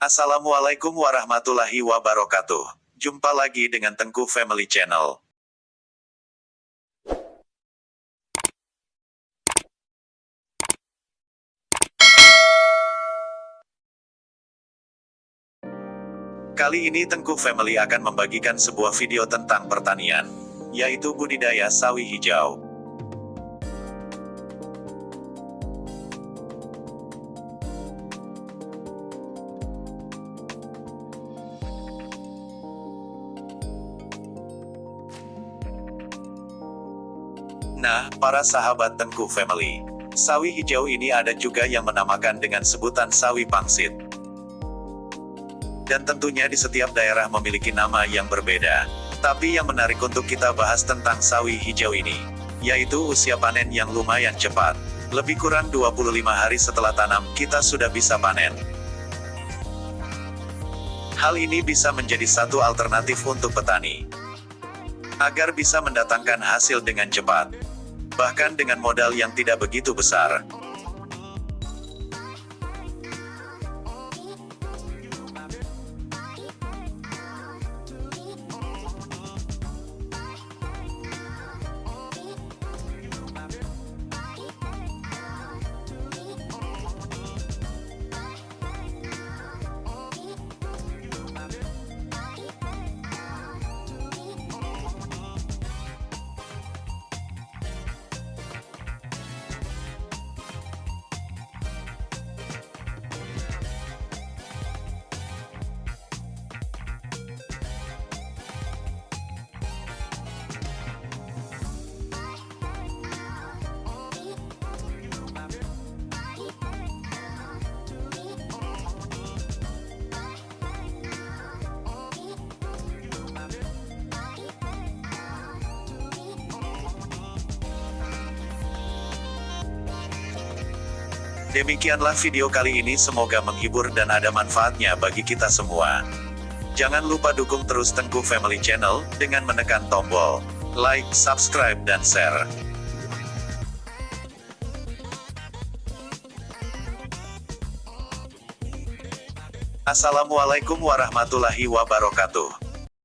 Assalamualaikum warahmatullahi wabarakatuh. Jumpa lagi dengan Tengku Family Channel. Kali ini Tengku Family akan membagikan sebuah video tentang pertanian, yaitu budidaya sawi hijau. Nah, para sahabat Tengku Family, sawi hijau ini ada juga yang menamakan dengan sebutan sawi pangsit. Dan tentunya di setiap daerah memiliki nama yang berbeda. Tapi yang menarik untuk kita bahas tentang sawi hijau ini, yaitu usia panen yang lumayan cepat. Lebih kurang 25 hari setelah tanam, kita sudah bisa panen. Hal ini bisa menjadi satu alternatif untuk petani, agar bisa mendatangkan hasil dengan cepat, bahkan dengan modal yang tidak begitu besar. Demikianlah video kali ini, semoga menghibur dan ada manfaatnya bagi kita semua. Jangan lupa dukung terus Tengku Family Channel, dengan menekan tombol like, subscribe, dan share. Assalamualaikum warahmatullahi wabarakatuh.